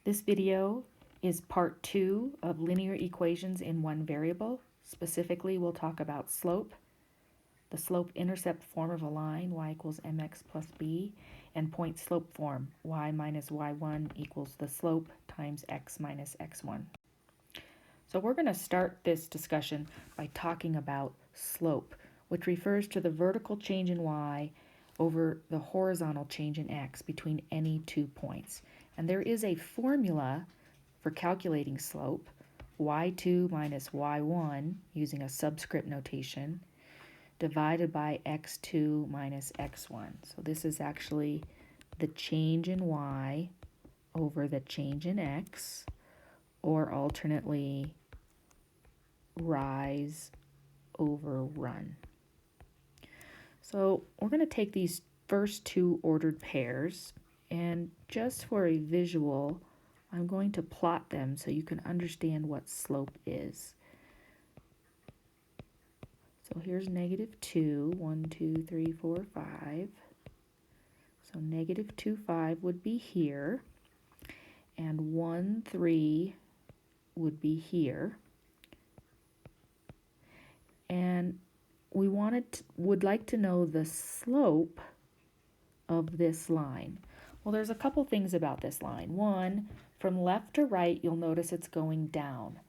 This video is part 2 of linear equations in one variable. Specifically, we'll talk about slope, the slope-intercept form of a line, y equals mx plus b, and point slope form, y minus y1 equals the slope times x minus x1. So we're going to start this discussion by talking about slope, which refers to the vertical change in y over the horizontal change in x between any 2 points. And there is a formula for calculating slope, y2 minus y1, using a subscript notation, divided by x2 minus x1. So this is actually the change in y over the change in x, or alternately, rise over run. So we're going to take these first two ordered pairs, and just for a visual, I'm going to plot them so you can understand what slope is. So here's negative 2, 1, 2, 3, 4, 5. So negative 2, 5 would be here, and 1, 3 would be here. And we would like to know the slope of this line. Well, there's a couple things about this line. One, from left to right, you'll notice it's going down.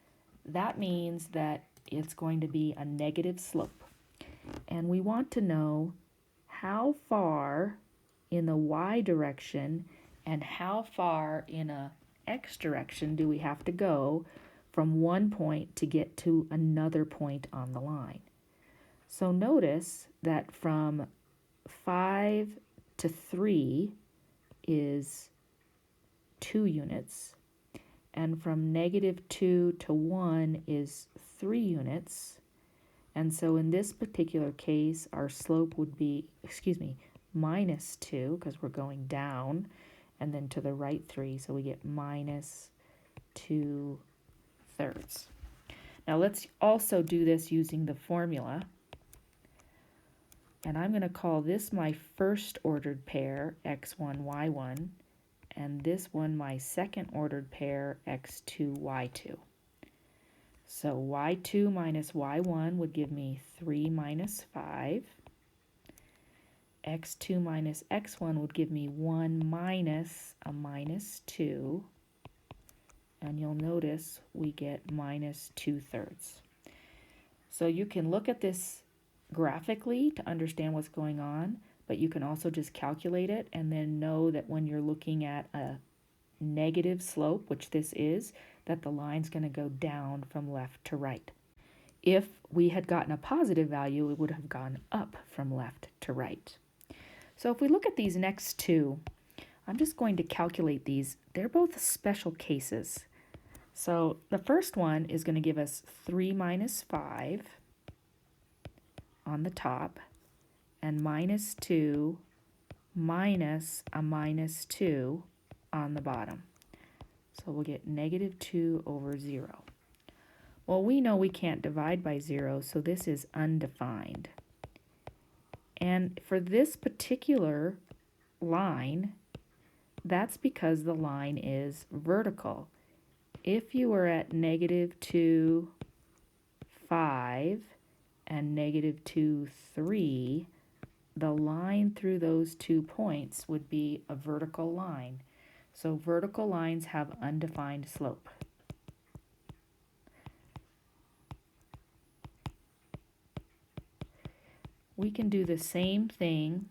That means that it's going to be a negative slope. And we want to know how far in the y direction and how far in a x direction do we have to go from one point to get to another point on the line. So notice that from 5 to 3 is 2 units, and from negative 2 to 1 is 3 units. And so in this particular case, our slope would be, minus 2, because we're going down, and then to the right 3, so we get minus 2 thirds. Now let's also do this using the formula. And I'm going to call this my first ordered pair, x1, y1, and this one my second ordered pair, x2, y2. So y2 minus y1 would give me 3 minus 5. x2 minus x1 would give me 1 minus a minus 2. And you'll notice we get minus 2 thirds. So you can look at this graphically to understand what's going on, but you can also just calculate it and then know that when you're looking at a negative slope, which this is, that the line's going to go down from left to right. If we had gotten a positive value, it would have gone up from left to right. So if we look at these next two, I'm just going to calculate these. They're both special cases. So the first one is going to give us 3 minus 5 on the top, and minus 2 minus a minus 2 on the bottom. So we'll get negative 2 over 0. Well, we know we can't divide by 0, so this is undefined. And for this particular line, that's because the line is vertical. If you were at negative 2, 5, and negative 2, 3, the line through those 2 points would be a vertical line. So vertical lines have undefined slope. We can do the same thing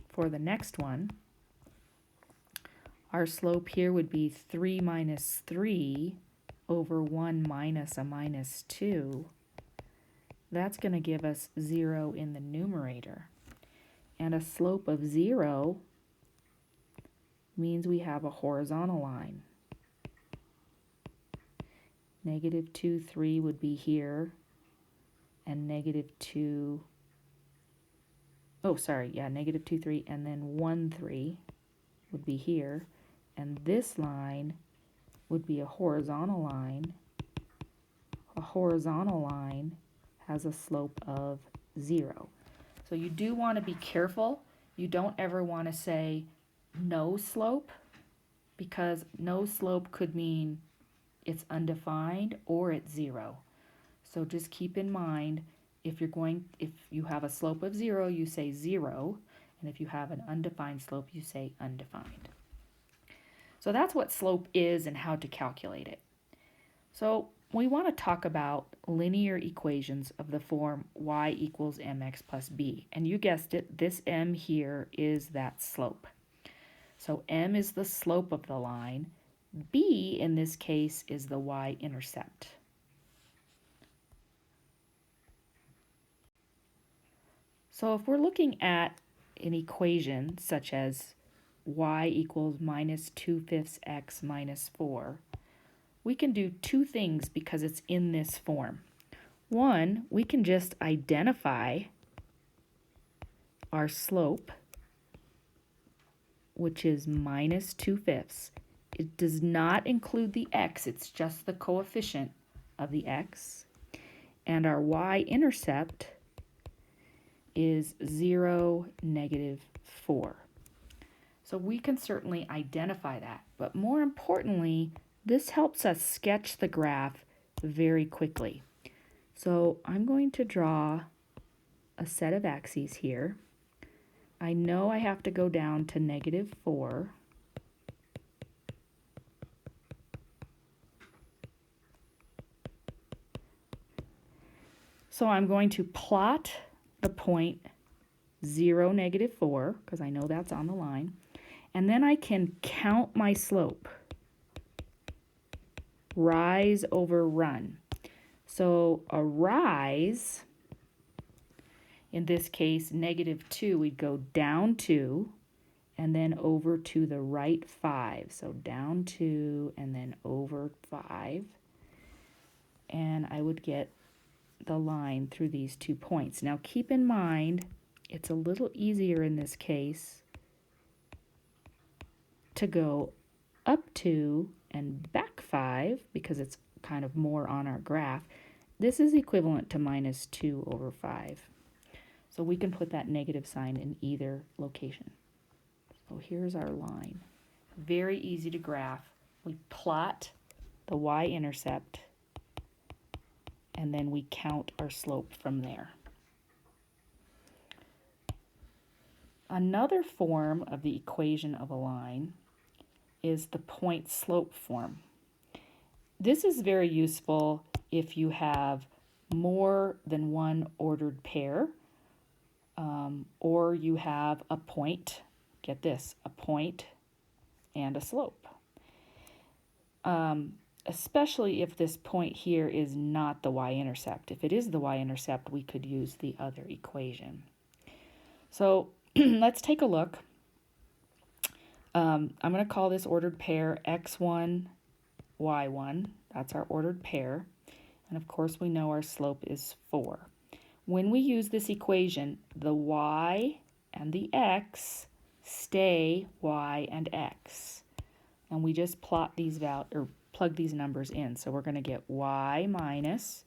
for the next one. Our slope here would be 3 minus 3 over 1 minus a minus 2. That's going to give us 0 in the numerator. And a slope of 0 means we have a horizontal line. Negative 2, 3 would be here, and negative 2, negative 2, 3, and then 1, 3 would be here. And this line would be a horizontal line. A horizontal line has a slope of 0. So you do want to be careful. You don't ever want to say no slope. because no slope could mean it's undefined or it's 0. So just keep in mind, if you have a slope of 0, you say 0, and if you have an undefined slope, you say undefined. So that's what slope is and how to calculate it. So we want to talk about linear equations of the form y equals mx plus b. And you guessed it, this m here is that slope. So m is the slope of the line. B in this case is the y-intercept. So if we're looking at an equation such as y equals minus 2/5 x minus 4, we can do two things because it's in this form. One, we can just identify our slope, which is minus 2/5. It does not include the x, it's just the coefficient of the x. And our y-intercept is 0, -4. So we can certainly identify that, but more importantly, this helps us sketch the graph very quickly. So I'm going to draw a set of axes here. I know I have to go down to -4. So I'm going to plot the point 0, -4, because I know that's on the line. And then I can count my slope. Rise over run. So a rise, in this case, -2, we'd go down 2 and then over to the right 5. So down 2 and then over 5. And I would get the line through these 2 points. Now keep in mind, it's a little easier in this case to go up 2 and back 5 because it's kind of more on our graph. This is equivalent to -2 over 5. So we can put that negative sign in either location. So here's our line. Very easy to graph. We plot the y-intercept and then we count our slope from there. Another form of the equation of a line is the point slope form. This is very useful if you have more than one ordered pair, or you have a point, get this, a point and a slope. Especially if this point here is not the y-intercept. If it is the y-intercept, we could use the other equation. So let's take a look. I'm going to call this ordered pair x1, y1. That's our ordered pair. And of course, we know our slope is 4. When we use this equation, the y and the x stay y and x. And we just plot these plug these numbers in. So we're going to get y minus,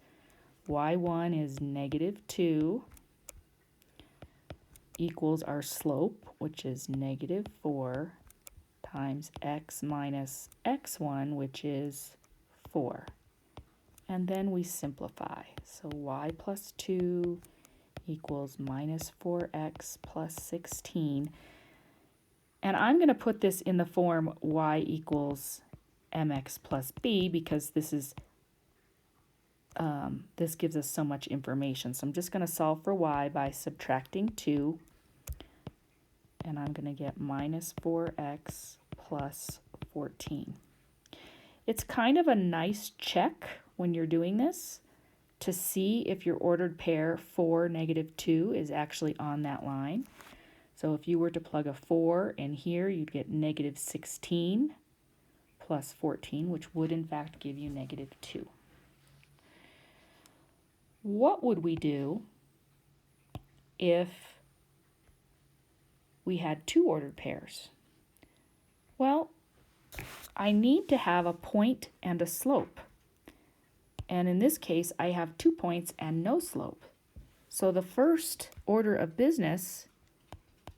y1 is -2, equals our slope, which is -4, times x minus x1, which is 4. And then we simplify. So y plus 2 equals -4x plus 16. And I'm going to put this in the form y equals mx plus b because this gives us so much information. So I'm just going to solve for y by subtracting 2. And I'm going to get -4x plus 14. It's kind of a nice check when you're doing this to see if your ordered pair 4, -2 is actually on that line. So if you were to plug a 4 in here, you'd get -16 plus 14, which would in fact give you -2. What would we do if we had 2 ordered pairs? Well, I need to have a point and a slope. And in this case, I have 2 points and no slope. So the first order of business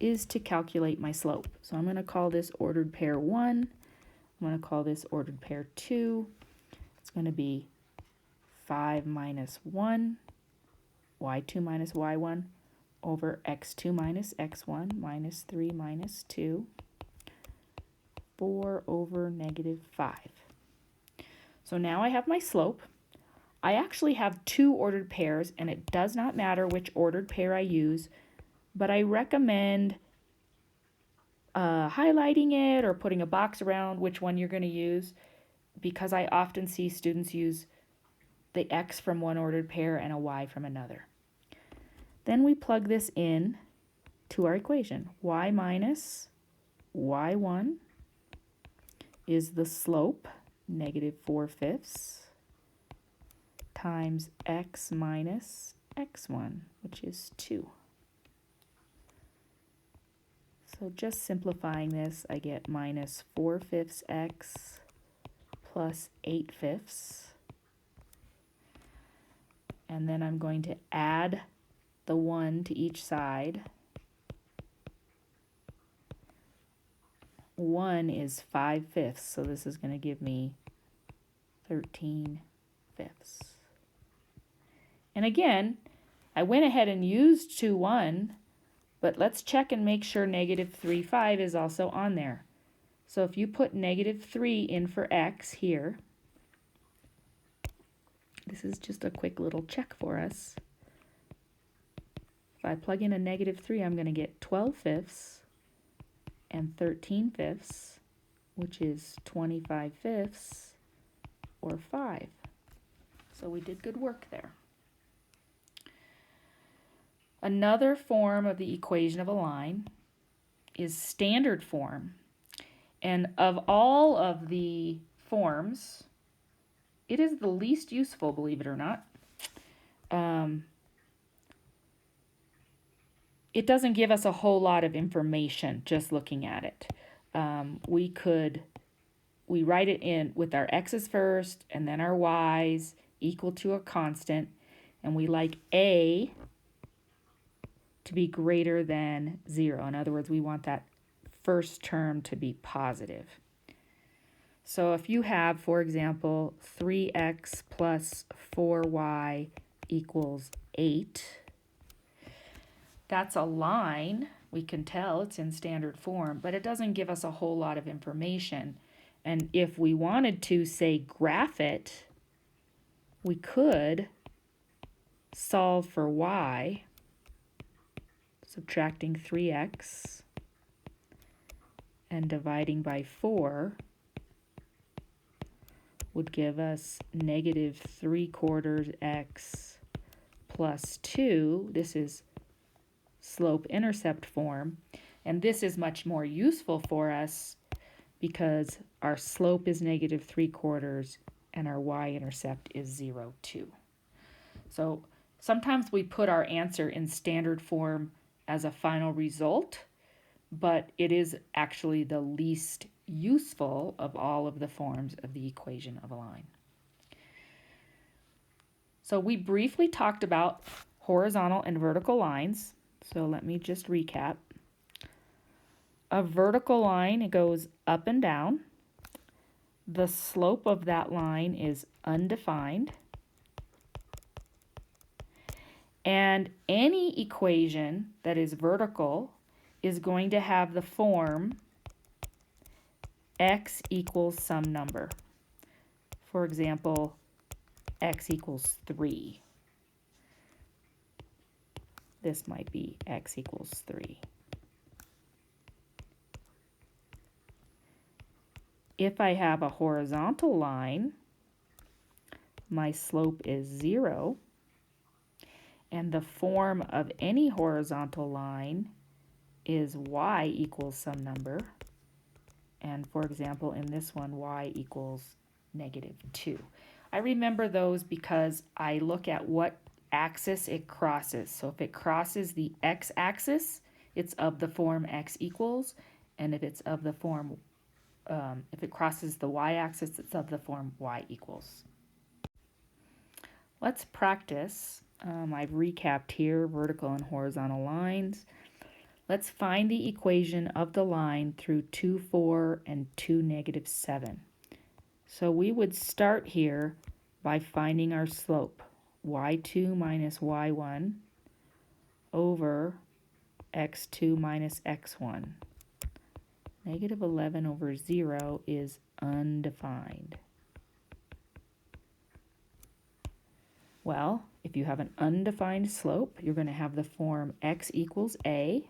is to calculate my slope. So I'm going to call this ordered pair 1. I'm going to call this ordered pair 2. It's going to be 5 minus 1, y2 minus y1, over x2 minus x1 minus 3 minus 2, 4 over negative 5. So now I have my slope. I actually have 2 ordered pairs, and it does not matter which ordered pair I use, but I recommend highlighting it or putting a box around which one you're going to use, because I often see students use the x from one ordered pair and a y from another. Then we plug this in to our equation. Y minus y1 is the slope, negative 4/5, times x minus x1, which is 2. So just simplifying this, I get minus 4/5 x plus 8/5. And then I'm going to add the 1 to each side. 1 is 5/5, so this is going to give me 13/5. And again, I went ahead and used 2, 1, but let's check and make sure negative 3, 5 is also on there. So if you put negative 3 in for x here, this is just a quick little check for us. If I plug in a negative 3, I'm going to get 12/5 and 13/5, which is 25/5 or 5. So we did good work there. Another form of the equation of a line is standard form. And of all of the forms, it is the least useful, believe it or not. It doesn't give us a whole lot of information just looking at it. We write it in with our x's first and then our y's equal to a constant, and we like a to be greater than 0. In other words, we want that first term to be positive. So if you have, for example, 3x plus 4y equals 8, that's a line. We can tell it's in standard form, but it doesn't give us a whole lot of information. And if we wanted to, say, graph it, we could solve for y, subtracting 3x and dividing by 4 would give us negative 3/4 x plus 2. This is slope-intercept form, and this is much more useful for us because our slope is negative 3/4 and our y-intercept is 0, 2. So sometimes we put our answer in standard form as a final result, but it is actually the least useful of all of the forms of the equation of a line. So we briefly talked about horizontal and vertical lines. So let me just recap. A vertical line, it goes up and down. The slope of that line is undefined. And any equation that is vertical is going to have the form x equals some number. For example, x equals 3. This might be x equals 3. If I have a horizontal line, my slope is 0. And the form of any horizontal line is y equals some number. And for example, in this one, y equals negative 2. I remember those because I look at what axis it crosses. So if it crosses the x-axis, it's of the form x equals. And if it's of the form, if it crosses the y-axis, it's of the form y equals. Let's practice. I've recapped here vertical and horizontal lines. let's find the equation of the line through 2, 4, and 2, negative 7. So we would start here by finding our slope, y2 minus y1 over x2 minus x1. Negative 11 over 0 is undefined. Well, if you have an undefined slope, you're going to have the form x equals a.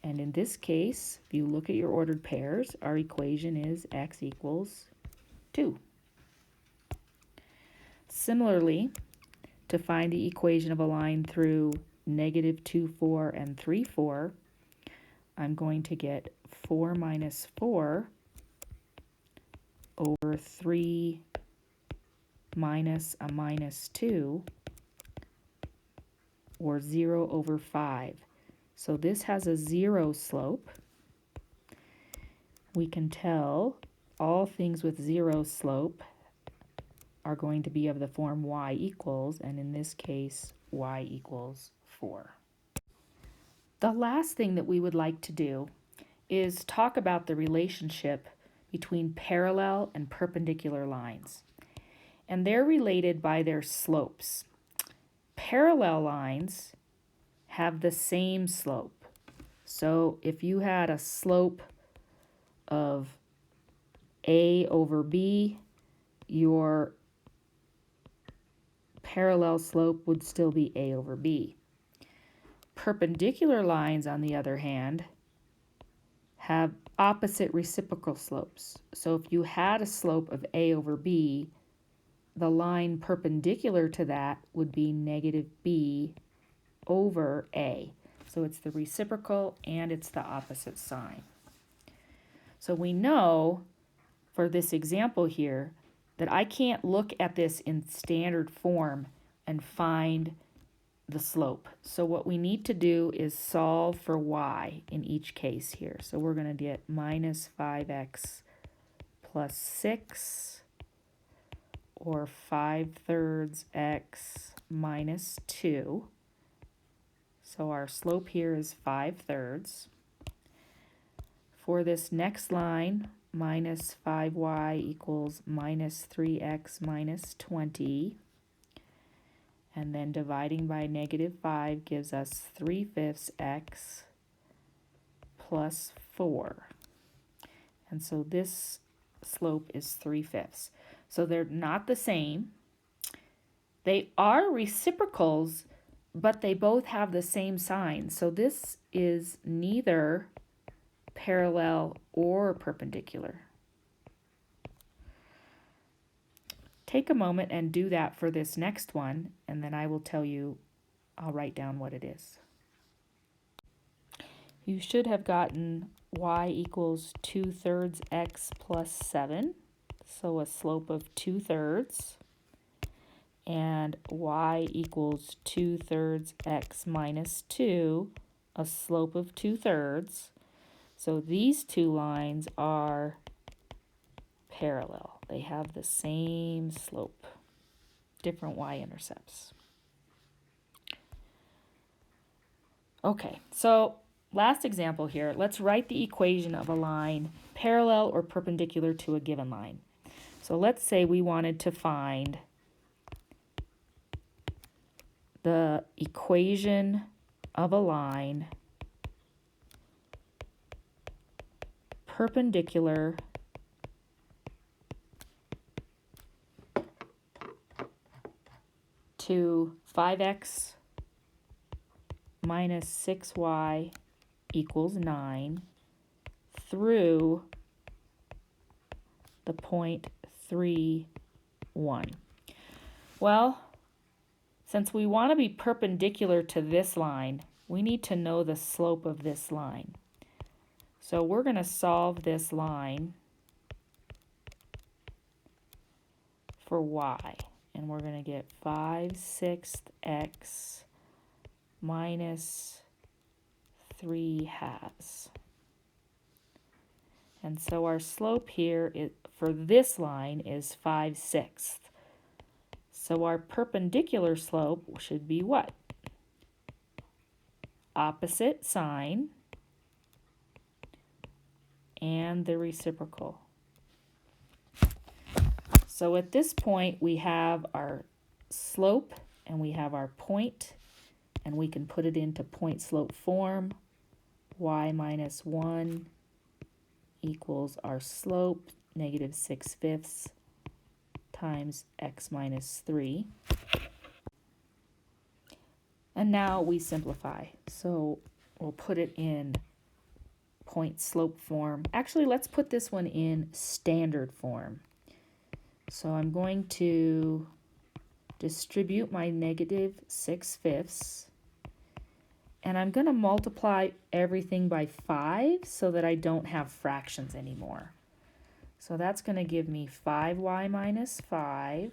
And in this case, if you look at your ordered pairs, our equation is x equals 2. Similarly, to find the equation of a line through negative 2, 4, and 3, 4, I'm going to get 4 minus 4 over 3 minus a minus 2, or 0 over 5. So this has a 0 slope. We can tell all things with 0 slope are going to be of the form y equals, and in this case, y equals 4. The last thing that we would like to do is talk about the relationship between parallel and perpendicular lines. And they're related by their slopes. Parallel lines have the same slope. So if you had a slope of a over b, your parallel slope would still be a over b. Perpendicular lines, on the other hand, have opposite reciprocal slopes. So if you had a slope of a over b, the line perpendicular to that would be negative b over a. So it's the reciprocal and it's the opposite sign. So we know for this example here that I can't look at this in standard form and find the slope. So what we need to do is solve for y in each case here. So we're going to get minus 5x plus 6, or 5/3 x minus 2. So our slope here is 5/3. For this next line, minus 5y equals minus 3x minus 20. And then dividing by negative 5 gives us 3/5 x plus 4. And so this slope is 3/5. So they're not the same. They are reciprocals, but they both have the same sign. So this is neither parallel or perpendicular. Take a moment and do that for this next one, and then I will tell you, I'll write down what it is. You should have gotten y equals 2/3 x plus 7. So a slope of 2/3, and y equals 2/3 x minus 2, a slope of 2/3. So these two lines are parallel. They have the same slope, different y-intercepts. Okay, so last example here. Let's write the equation of a line parallel or perpendicular to a given line. So let's say we wanted to find the equation of a line perpendicular to 5x minus 6y equals 9 through the point 3, 1. Well, since we want to be perpendicular to this line, we need to know the slope of this line. So we're going to solve this line for y, and we're going to get 5/6 x minus 3/2. And so our slope here for this line is 5/6. So our perpendicular slope should be what? Opposite sign. and the reciprocal. So at this point, we have our slope and we have our point, and we can put it into point-slope form. Y minus 1 equals our slope, negative 6/5 times x minus 3. And now we simplify. So we'll put it in point-slope form. Actually, let's put this one in standard form. So I'm going to distribute my negative 6/5, and I'm going to multiply everything by 5 so that I don't have fractions anymore. So that's going to give me 5y minus 5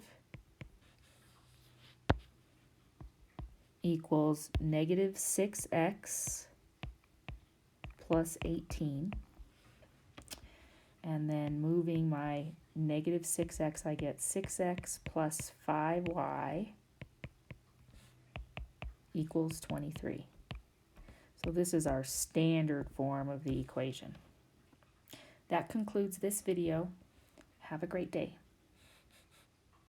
equals negative 6x plus 18. And then moving my negative 6x, I get 6x plus 5y equals 23. So this is our standard form of the equation. That concludes this video. Have a great day.